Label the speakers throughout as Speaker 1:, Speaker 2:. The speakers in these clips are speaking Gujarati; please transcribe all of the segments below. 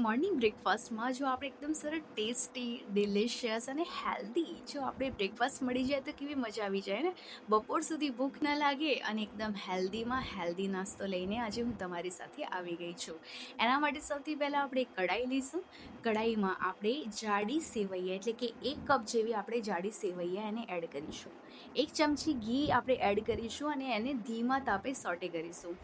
Speaker 1: મોર્નિંગ બ્રેકફાસ્ટમાં જો આપણે એકદમ સરસ ટેસ્ટી ડિલિશિયસ અને હેલ્ધી જો આપણે બ્રેકફાસ્ટ મળી જાય તો કેવી મજા આવી જાય ને. બપોર સુધી ભૂખ ન લાગે અને એકદમ હેલ્ધીમાં હેલ્ધી નાસ્તો લઈને આજે હું તમારી સાથે આવી ગઈ છું. એના માટે સૌથી પહેલાં આપણે કઢાઈ લઈશું. કઢાઈમાં આપણે જાડી સેવૈયા એટલે કે 1 કપ જેવી આપણે જાડી સેવૈયા એને એડ કરીશું. 1 ચમચી ઘી આપણે એડ કરીશું અને એને ધીમા તાપે સોટે કરીશું.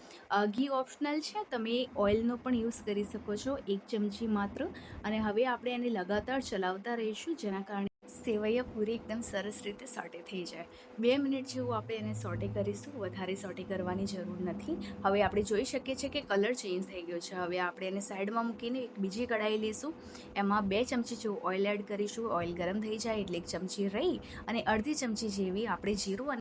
Speaker 1: ઘી ઓપ્શનલ છે, તમે ઓઇલનો પણ યુઝ કરી શકો છો, 1 ચમચી માત્ર. અને હવે આપણે એને લગાતાર ચલાવતા રહીશું, જેના કારણે સેવૈયા પૂરી એકદમ સરસ રીતે સોટે થઈ જાય. 2 મિનિટ જેવું આપણે એને સોટે કરીશું, વધારે સોટે કરવાની જરૂર નથી. હવે આપણે જોઈ શકીએ છીએ કે કલર ચેન્જ થઈ ગયો છે. હવે આપણે એને સાઈડમાં મૂકીને એક બીજી કઢાઈ લઈશું. એમાં 2 ચમચી જેવું ઓઇલ એડ કરીશું. ઓઇલ ગરમ થઈ જાય એટલે 1 ચમચી રહી અને અડધી ચમચી જેવી આપણે જીરું અને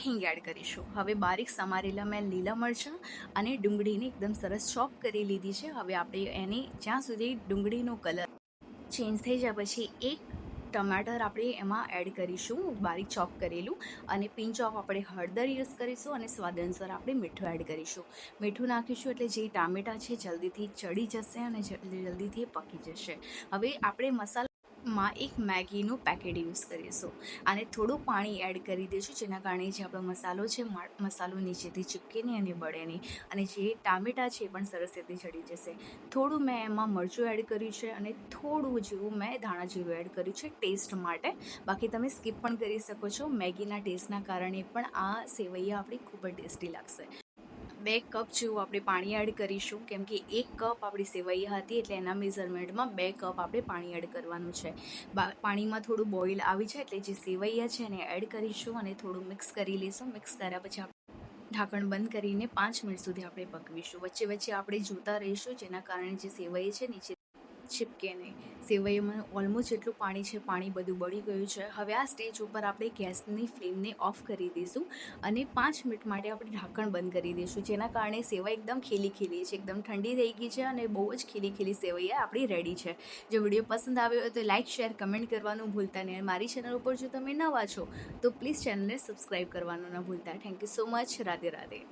Speaker 1: હિંગ એડ કરીશું. હવે બારીક સમારેલા મેં લીલા મરચાં અને ડુંગળીને એકદમ સરસ ચોપ કરી લીધી છે. હવે આપણે એને જ્યાં સુધી ડુંગળીનો કલર ચેન્જ થઈ જાય પછી 1 ટમાટર આપણે એમાં એડ કરીશું, બારીક ચોપ કરેલું. અને પિંચ ઓફ આપણે હળદર યુઝ કરીશું અને સ્વાદ અનુસાર આપણે મીઠું એડ કરીશું. મીઠું નાખીશું એટલે જે ટામેટાં છે જલ્દીથી ચડી જશે અને જલ્દીથી પકી જશે. હવે આપણે મસાલામાં એક મેગીનું પેકેટ યુઝ કરીશું અને થોડું પાણી એડ કરી દઈશું, જેના કારણે જે આપણો મસાલો છે મસાલો નીચેથી ચીપકે નહીં અને બળે નહીં. અને જે ટામેટાં છે એ પણ સરસ રીતે ચડી જશે. થોડું મેં એમાં મરચું એડ કર્યું છે અને થોડું જેવું મેં ધાણા જીરું એડ કર્યું છે ટેસ્ટ માટે. બાકી તમે સ્કીપ પણ કરી શકો છો. મેગીના ટેસ્ટના કારણે પણ આ સેવૈયા આપણી ખૂબ જ ટેસ્ટી લાગશે. 2 કપ જેવું આપણે પાણી એડ કરીશું, કેમ કે 1 કપ આપણી સેવૈયા હતી એટલે એના મેઝરમેન્ટમાં 2 કપ આપણે પાણી એડ કરવાનું છે. પાણીમાં થોડું બોઇલ આવી જાય એટલે જે સેવૈયા છે એને એડ કરીશું અને થોડું મિક્સ કરી લઈશું. મિક્સ કર્યા પછી ઢાંકણ બંધ કરીને 5 મિનિટ સુધી આપણે પકવીશું. વચ્ચે વચ્ચે આપણે જોતા રહીશું, જેના કારણે જે સેવઈ છે નીચે ચીપકે નહીં. સેવઈમાં ઓલમોસ્ટ જેટલું પાણી છે પાણી બધું બળી ગયું છે. હવે આ સ્ટેજ ઉપર આપણે ગેસની ફ્લેમને ઓફ કરી દઈશું અને 5 મિનિટ માટે આપણે ઢાંકણ બંધ કરી દઈશું, જેના કારણે સેવઈ એકદમ ખીલી છે, એકદમ ઠંડી થઈ ગઈ છે અને બહુ જ ખીલી સેવૈયા આપણી રેડી છે. જો વિડીયો પસંદ આવ્યો હોય તો લાઇક શેર કમેન્ટ કરવાનું ભૂલતા નહીં. મારી ચેનલ ઉપર જો તમે નવા છો તો પ્લીઝ ચેનલને સબસ્ક્રાઈબ કરવાનું ન ભૂલતા. Thank you so much. Radhe Radhe.